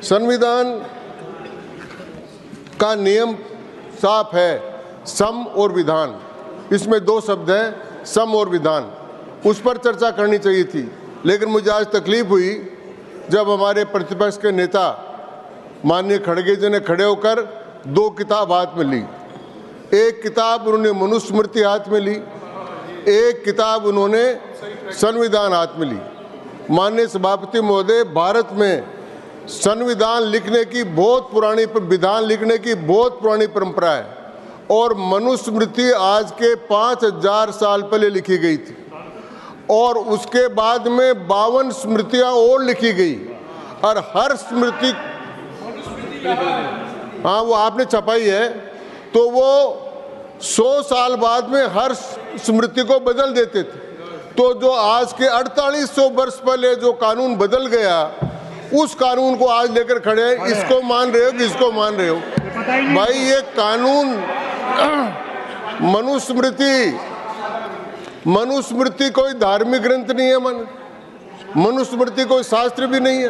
संविधान का नियम साफ है, सम और विधान। इसमें दो शब्द हैं, सम और विधान। उस पर चर्चा करनी चाहिए थी, लेकिन मुझे आज तकलीफ हुई जब हमारे प्रतिपक्ष के नेता माननीय खड़गे जी ने खड़े होकर दो किताब हाथ में ली। एक किताब उन्होंने मनुस्मृति हाथ में ली, एक किताब उन्होंने संविधान हाथ में ली। माननीय सभापति महोदय, भारत में संविधान लिखने की बहुत पुरानी, विधान लिखने की बहुत पुरानी परंपरा है और मनुस्मृति आज के 5000 साल पहले लिखी गई थी और उसके बाद में 52 स्मृतियां और लिखी गई और हर स्मृति, हाँ वो आपने छपाई है, तो वो 100 साल बाद में हर स्मृति को बदल देते थे। तो जो आज के 4800 वर्ष पहले जो कानून बदल गया, उस कानून को आज लेकर खड़े हैं। इसको मान रहे हो कि इसको मान रहे हो? भाई ये कानून मनुस्मृति कोई धार्मिक ग्रंथ नहीं है, मनुस्मृति कोई शास्त्र भी नहीं है।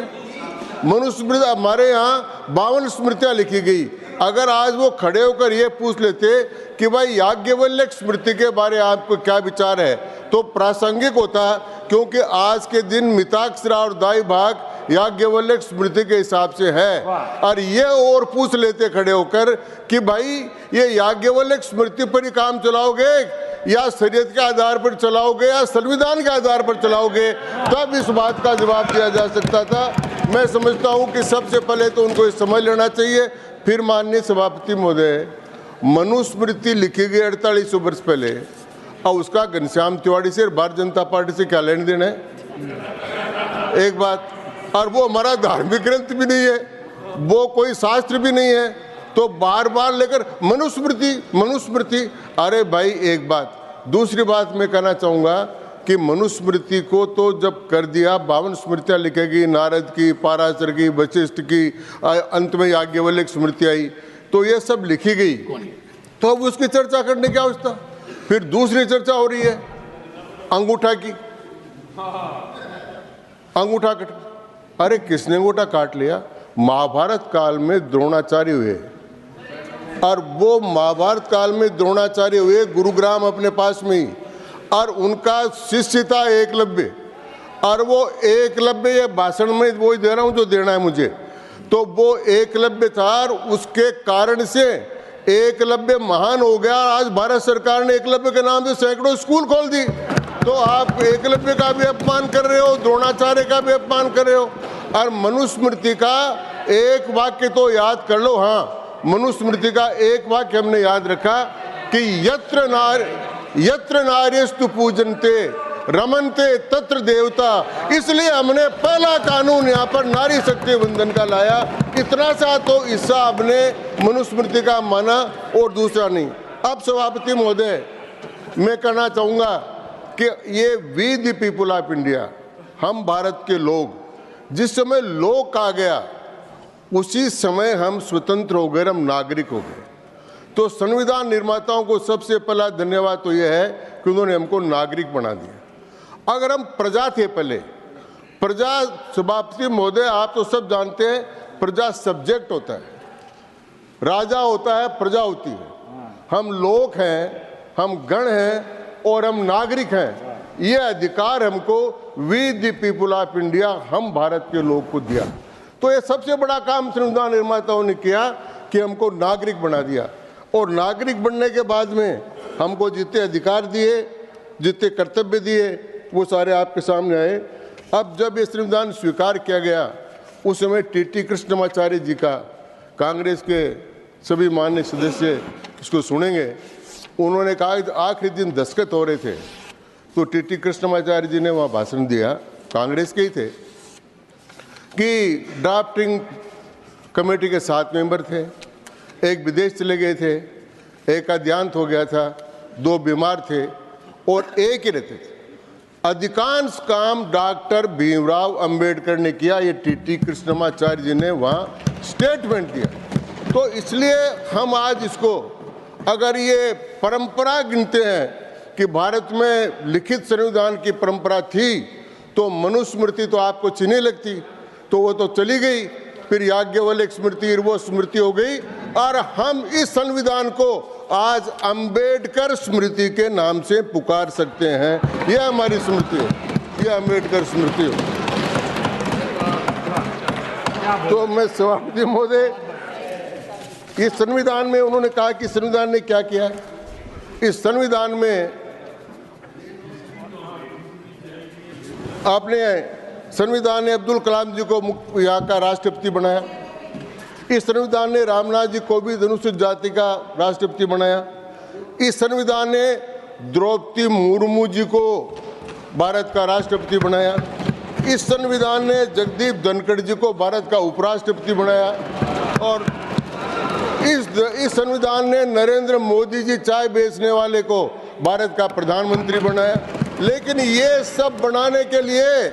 मनुस्मृति, हमारे यहाँ 52 स्मृतियाँ लिखी गई। अगर आज वो खड़े होकर ये पूछ लेते कि भाई याज्ञवल्क्य स्मृति के बारे में आपको क्या विचार है, तो प्रासंगिक होता, क्योंकि आज के दिन मिताक्षरा और दाई भाग याज्ञवल्क्य स्मृति के हिसाब से है। और ये और पूछ लेते खड़े होकर कि भाई ये याज्ञवल्क्य स्मृति पर ही काम चलाओगे या शरीयत के आधार पर चलाओगे या संविधान के आधार पर चलाओगे, तब इस बात का जवाब दिया जा सकता था। मैं समझता हूँ कि सबसे पहले तो उनको ये समझ लेना चाहिए। फिर माननीय सभापति महोदय, मनुस्मृति लिखी गई 4800 वर्ष पहले और उसका घनश्याम तिवारी से, भारतीय जनता पार्टी से क्या लेने देना है? एक बात, और वो हमारा धार्मिक ग्रंथ भी नहीं है, वो कोई शास्त्र भी नहीं है, तो बार बार लेकर मनुस्मृति। अरे भाई एक बात, दूसरी बात मैं कहना चाहूँगा कि मनुस्मृति को तो जब कर दिया, 52 स्मृतियाँ लिखेगी, नारद की, पाराशर की, वशिष्ठ की, अंत में याज्ञवल्क्य स्मृति आई, तो ये सब लिखी गई, तो अब उसकी चर्चा करने की आवश्यकता। फिर दूसरी चर्चा हो रही है अंगूठा की, अंगूठा कट। अरे किसने अंगूठा काट लिया? महाभारत काल में द्रोणाचार्य हुए और वो महाभारत काल में द्रोणाचार्य हुए गुरुग्राम अपने पास में ही, और उनका शिष्य था एकलव्य, और वो एकलव्य, ये भाषण में वही दे रहा हूँ जो देना है मुझे, तो वो एकलव्य था और उसके कारण से एकलव्य महान हो गया। आज भारत सरकार ने एकलव्य के नाम से सैकड़ों स्कूल खोल दी। तो आप एकलव्य का भी अपमान कर रहे हो, द्रोणाचार्य का भी अपमान कर रहे हो। और मनुस्मृति का एक वाक्य तो याद कर लो। हाँ, मनुस्मृति का एक वाक्य हमने याद रखा कि यत्र नार्यस्तु पूजन्ते रमनते तत्र देवता। इसलिए हमने पहला कानून यहाँ पर नारी शक्ति वंदन का लाया। इतना सा तो हिस्सा हमने मनुस्मृति का माना और दूसरा नहीं। अब सभापति महोदय, मैं कहना चाहूँगा कि ये we the people of India, हम भारत के लोग, जिस समय लोग कहा गया उसी समय हम स्वतंत्र हो गए, हम नागरिक हो गए। तो संविधान निर्माताओं को सबसे पहला धन्यवाद तो यह है कि उन्होंने हमको नागरिक बना दिया। अगर हम प्रजा थे पहले, प्रजा, सभापति महोदय आप तो सब जानते हैं, प्रजा सब्जेक्ट होता है, राजा होता है, प्रजा होती है। हम लोग हैं, हम गण हैं और हम नागरिक हैं। ये अधिकार हमको we the people of India, हम भारत के लोग को दिया। तो ये सबसे बड़ा काम संविधान निर्माताओं ने किया कि हमको नागरिक बना दिया। और नागरिक बनने के बाद में हमको जितने अधिकार दिए, जितने कर्तव्य दिए, वो सारे आपके सामने आए। अब जब ये संविधान स्वीकार किया गया, उस समय टीटी कृष्णमाचार्य जी का, कांग्रेस के सभी माननीय सदस्य इसको सुनेंगे, उन्होंने कहा कि आखिरी दिन दस्तखत हो रहे थे, तो टीटी कृष्णमाचार्य जी ने वहाँ भाषण दिया, कांग्रेस के ही थे, कि ड्राफ्टिंग कमेटी के 7 मेंबर थे, एक विदेश चले गए थे, एक का देहांत हो गया था, 2 बीमार थे और एक ही रहते थे। अधिकांश काम डॉक्टर भीमराव अंबेडकर ने किया, ये टीटी कृष्णमाचार्य जी ने वहाँ स्टेटमेंट दिया। तो इसलिए हम आज इसको, अगर ये परंपरा गिनते हैं कि भारत में लिखित संविधान की परंपरा थी, तो मनुस्मृति तो आपको अच्छी नहीं लगती, तो वो तो चली गई। फिर याज्ञवल्क्य स्मृति, वो स्मृति हो गई, और हम इस संविधान को आज अंबेडकर स्मृति के नाम से पुकार सकते हैं। यह हमारी स्मृति है, यह अंबेडकर स्मृति है। तो मैं सभापति महोदय, इस संविधान में उन्होंने कहा कि संविधान ने क्या किया। इस संविधान में आपने संविधान ने अब्दुल कलाम जी को यहाँ का राष्ट्रपति बनाया। इस संविधान ने रामनाथ जी को भी अनुसूचित जाति का राष्ट्रपति बनाया। इस संविधान ने द्रौपदी मुर्मू जी को भारत का राष्ट्रपति बनाया। इस संविधान ने जगदीप धनखड़ जी को भारत का उपराष्ट्रपति बनाया। और इस संविधान ने नरेंद्र मोदी जी चाय बेचने वाले को भारत का प्रधानमंत्री बनाया। लेकिन ये सब बनाने के लिए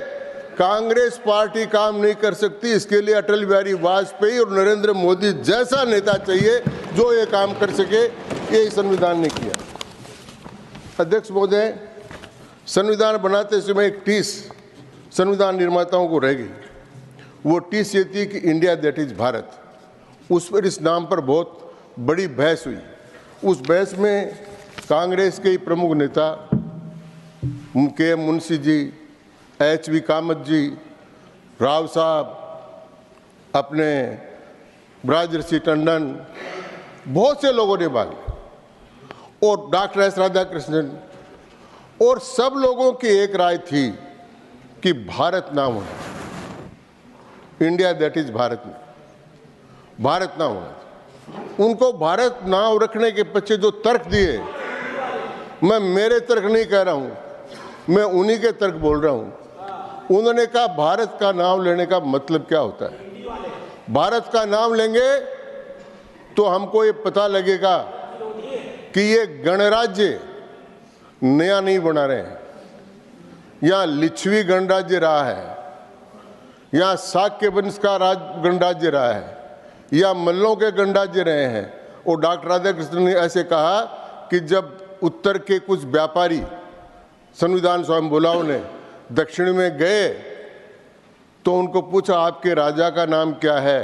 कांग्रेस पार्टी काम नहीं कर सकती। इसके लिए अटल बिहारी वाजपेयी और नरेंद्र मोदी जैसा नेता चाहिए जो ये काम कर सके। ये संविधान ने किया। अध्यक्ष महोदय, संविधान बनाते समय एक टीस संविधान निर्माताओं को रह गई। वो टीस ये थी कि इंडिया दैट इज भारत। उस पर, इस नाम पर बहुत बड़ी बहस हुई। उस बहस में कांग्रेस के प्रमुख नेता के मुंशी जी, एच.वी. कामत जी, राव साहब, अपने ब्रजर्षि टंडन, बहुत से लोगों ने भाग लिया, और डॉक्टर एस राधाकृष्णन, और सब लोगों की एक राय थी कि भारत नाम होना, इंडिया दैट इज भारत में, भारत नाम होना। उनको भारत नाम रखने के पीछे जो तर्क दिए, मैं मेरे तर्क नहीं कह रहा हूं, मैं उन्हीं के तर्क बोल रहा हूं। उन्होंने कहा भारत का नाम लेने का मतलब क्या होता है। भारत का नाम लेंगे तो हमको ये पता लगेगा कि ये गणराज्य नया नहीं बना रहे हैं। यहाँ लिच्छवी गणराज्य रहा है, यहाँ शाक्य वंश का गणराज्य रहा है, या मल्लों के गणराज्य रहे हैं। और डॉक्टर राधाकृष्णन ने ऐसे कहा कि जब उत्तर के कुछ व्यापारी संविधान स्वयं बुलाओ ने दक्षिण में गए तो उनको पूछा आपके राजा का नाम क्या है,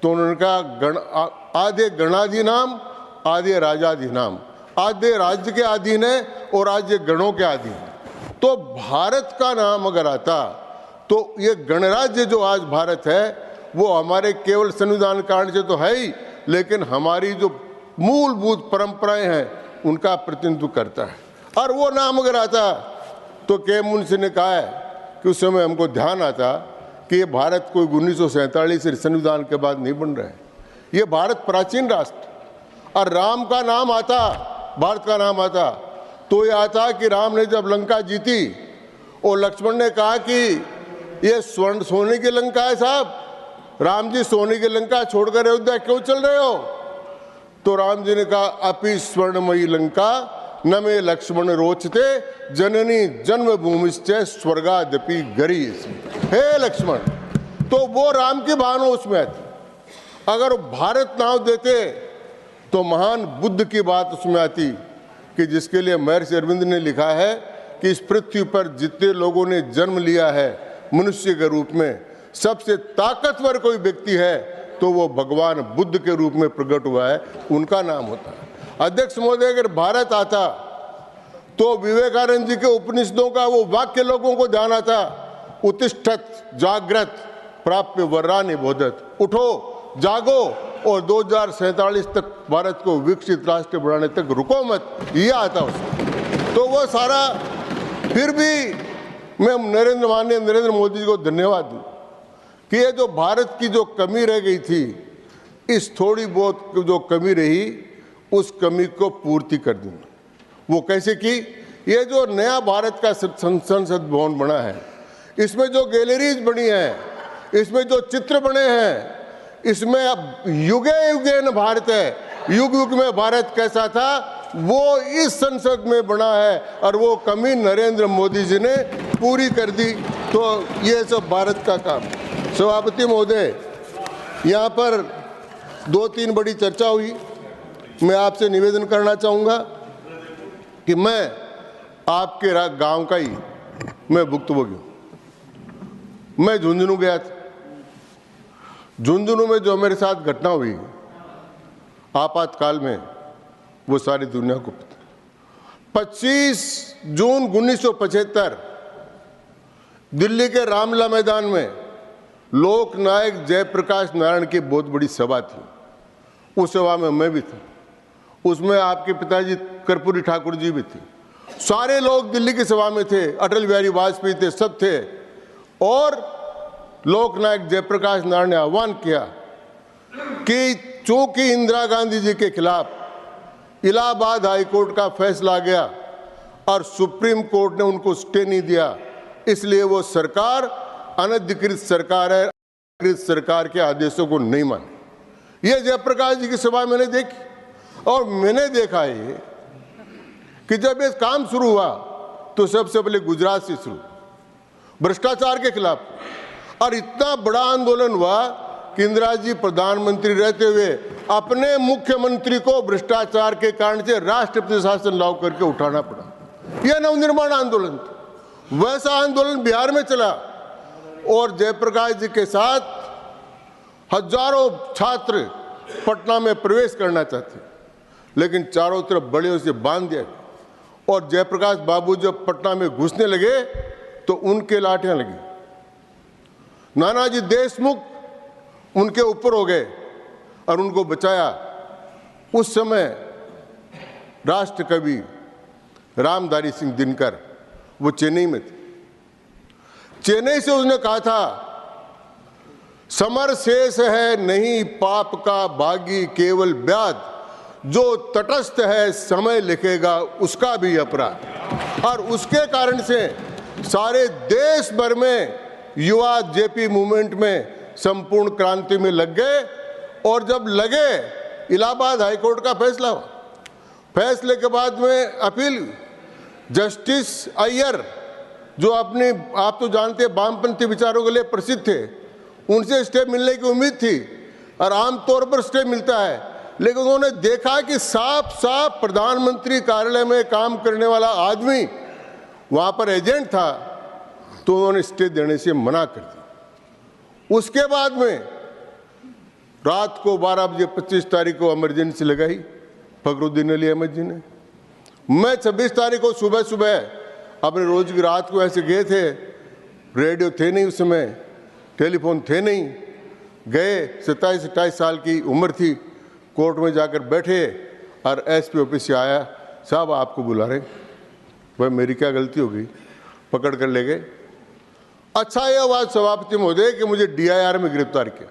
तो उन्होंने कहा आधे गणाधि नाम, आधे राजाधि नाम, आधे राज्य के अधीन है और आधे गणों के अधीन है। तो भारत का नाम अगर आता तो ये गणराज्य जो आज भारत है वो हमारे केवल संविधान कारण से तो है ही, लेकिन हमारी जो मूलभूत परंपराएं हैं उनका प्रतिनिधित्व करता है। और वो नाम अगर आता तो के मुंशी ने कहा है कि उस समय हमको ध्यान आता कि ये भारत कोई 1947 संविधान के बाद नहीं बन रहा है, ये भारत प्राचीन राष्ट्र। और राम का नाम आता, भारत का नाम आता तो ये आता कि राम ने जब लंका जीती और लक्ष्मण ने कहा कि ये स्वर्ण सोने की लंका है साहब, राम जी सोने की लंका छोड़कर अयोध्या क्यों चल रहे हो। तो राम जी ने कहा अपि स्वर्णमयी लंका न मे लक्ष्मण रोचते जननी जन्मभूमिश्च स्वर्गादपि गरीयसी। हे लक्ष्मण, तो वो राम की भावना उसमें आती। अगर भारत नाम देते तो महान बुद्ध की बात उसमें आती कि जिसके लिए महर्षि अरविंद ने लिखा है कि इस पृथ्वी पर जितने लोगों ने जन्म लिया है मनुष्य के रूप में, सबसे ताकतवर कोई व्यक्ति है तो वो भगवान बुद्ध के रूप में प्रकट हुआ है, उनका नाम होता है। अध्यक्ष महोदय, अगर भारत आता तो विवेकानंद जी के उपनिषदों का वो वाक्य लोगों को ध्यान आता, उत्तिष्ठत जागृत प्राप्य वर्राणि बोधत, उठो जागो और 2047 तक भारत को विकसित राष्ट्र बनाने तक रुको मत, ये आता उसमें। तो वो सारा, फिर भी मैं माननीय नरेंद्र मोदी जी को धन्यवाद दूं कि ये जो भारत की जो कमी रह गई थी, इस थोड़ी बहुत जो कमी रही उस कमी को पूर्ति कर दी। वो कैसे की? ये जो नया भारत का संसद भवन बना है, इसमें जो गैलरीज बनी है, इसमें जो चित्र बने हैं, इसमें अब युगे युगे न भारत है, युग युग में भारत कैसा था वो इस संसद में बना है, और वो कमी नरेंद्र मोदी जी ने पूरी कर दी। तो ये सब भारत का काम। सभापति महोदय, यहाँ पर 2-3 बड़ी चर्चा हुई। मैं आपसे निवेदन करना चाहूँगा कि मैं आपके गांव का ही मैं भुक्तभोगी हूँ। मैं झुंझुनू गया था, झुंझुनू में जो मेरे साथ घटना हुई आपातकाल में, वो सारी दुनिया को पता। 25 जून 1975 दिल्ली के रामलीला मैदान में लोकनायक जयप्रकाश नारायण की बहुत बड़ी सभा थी। उस सभा में मैं भी था, उसमें आपके पिताजी कर्पूरी ठाकुर जी भी थे, सारे लोग दिल्ली की सभा में थे, अटल बिहारी वाजपेयी थे, सब थे। और लोकनायक जयप्रकाश नारायण ने आह्वान किया कि चूंकि इंदिरा गांधी जी के खिलाफ इलाहाबाद हाईकोर्ट का फैसला गया और सुप्रीम कोर्ट ने उनको स्टे नहीं दिया, इसलिए वो सरकार अनधिकृत सरकार है, अधिकृत सरकार के आदेशों को नहीं माने। ये जयप्रकाश जी की सभा मैंने देखी और मैंने देखा ये कि जब ये काम शुरू हुआ तो सबसे पहले गुजरात से शुरू, भ्रष्टाचार के खिलाफ, और इतना बड़ा आंदोलन हुआ कि इंदिरा जी प्रधानमंत्री रहते हुए अपने मुख्यमंत्री को भ्रष्टाचार के कारण से राष्ट्रपति शासन लागू करके उठाना पड़ा। यह नवनिर्माण आंदोलन था। वैसा आंदोलन बिहार में चला और जयप्रकाश जी के साथ हजारों छात्र पटना में प्रवेश करना चाहते, लेकिन चारों तरफ बड़े से बांध दिया और जयप्रकाश बाबू जब पटना में घुसने लगे तो उनके लाठियां लगी। नानाजी देशमुख उनके ऊपर हो गए और उनको बचाया। उस समय राष्ट्र कवि रामधारी सिंह दिनकर वो चेन्नई में थे। चेन्नई से उसने कहा था, समर शेष है नहीं पाप का भागी केवल ब्याज, जो तटस्थ है समय लिखेगा उसका भी अपराध। और उसके कारण से सारे देश भर में युवा जेपी मूवमेंट में संपूर्ण क्रांति में लग गए। और जब लगे, इलाहाबाद हाईकोर्ट का फैसला हुआ, फैसले के बाद में अपील, जस्टिस अय्यर जो अपने आप तो जानते हैं वामपंथी विचारों के लिए प्रसिद्ध थे, उनसे स्टे मिलने की उम्मीद थी और आमतौर पर स्टे मिलता है, लेकिन उन्होंने देखा कि साफ साफ प्रधानमंत्री कार्यालय में काम करने वाला आदमी वहां पर एजेंट था, तो उन्होंने स्टे देने से मना कर दिया। उसके बाद में रात को 12 बजे 25 तारीख को इमरजेंसी लगाई फखरुद्दीन अली अहमद जी ने। मैं 26 तारीख को सुबह सुबह अपने रोज की रात को ऐसे गए थे, रेडियो थे नहीं उस समय, टेलीफोन थे नहीं, गए, 27-28 साल की उम्र थी, कोर्ट में जाकर बैठे और एसपी ऑफिस से आया, साहब आपको बुला रहे। भाई मेरी क्या गलती हो गई, पकड़ कर ले गए। अच्छा यह बात सभापति महोदय कि मुझे DIR में गिरफ्तार किया,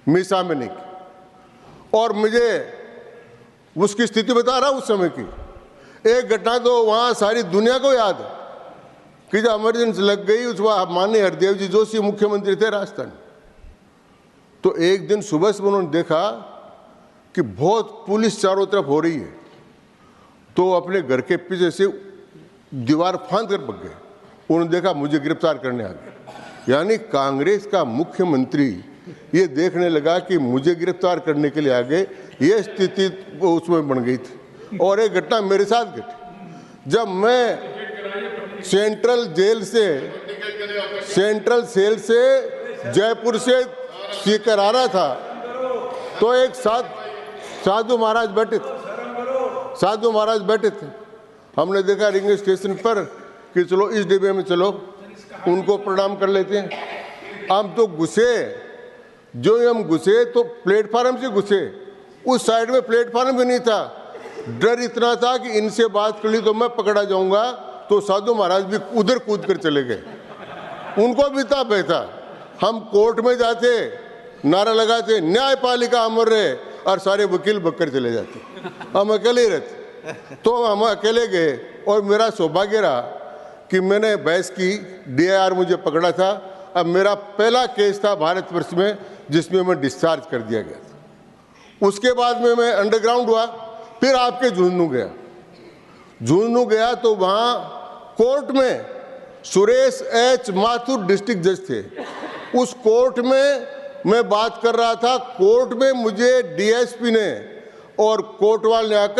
मीसा में नहीं किया। और मुझे उसकी स्थिति बता रहा हूं उस समय की। एक घटना तो वहां सारी दुनिया को याद है कि जब इमरजेंसी लग गई, उस वक्त माननीय हरदेव जी जोशी मुख्यमंत्री थे राजस्थान, तो एक दिन सुबह से उन्होंने देखा कि बहुत पुलिस चारों तरफ हो रही है, तो अपने घर के पीछे से दीवार फांद कर भाग गए। उन्होंने देखा मुझे गिरफ्तार करने आ गए। यानी कांग्रेस का मुख्यमंत्री ये देखने लगा कि मुझे गिरफ्तार करने के लिए आ गए, ये स्थिति उसमें बन गई थी। और एक घटना मेरे साथ घटी, जब मैं सेंट्रल सेल से जयपुर से सीकर आ रहा था, तो एक साधु महाराज बैठे थे। हमने देखा रिंग स्टेशन पर कि चलो इस डिब्बे में चलो, उनको प्रणाम कर लेते हैं। हम तो घुसे, जो हम घुसे तो प्लेटफार्म से घुसे, उस साइड में प्लेटफार्म भी नहीं था। डर इतना था कि इनसे बात कर ली तो मैं पकड़ा जाऊंगा, तो साधु महाराज भी उधर कूद कर चले गए, उनको भी था पैसा। हम कोर्ट में जाते, नारा लगाते न्यायपालिका अमर रहे, और सारे वकील बककर चले जाते, हम अकेले ही रहते। तो हम अकेले गए और मेरा सौभाग्य रहा कि मैंने बहस की, DIR मुझे पकड़ा था। अब मेरा पहला केस था भारतवर्ष में जिसमें मैं डिस्चार्ज कर दिया गया था। उसके बाद में मैं अंडरग्राउंड हुआ, फिर आपके झुंझुनू गया तो वहाँ कोर्ट में सुरेश H माथुर डिस्ट्रिक्ट जज थे। उस कोर्ट में मैं बात कर रहा था, कोर्ट में मुझे DSP ने और कोर्ट वाले ने आकर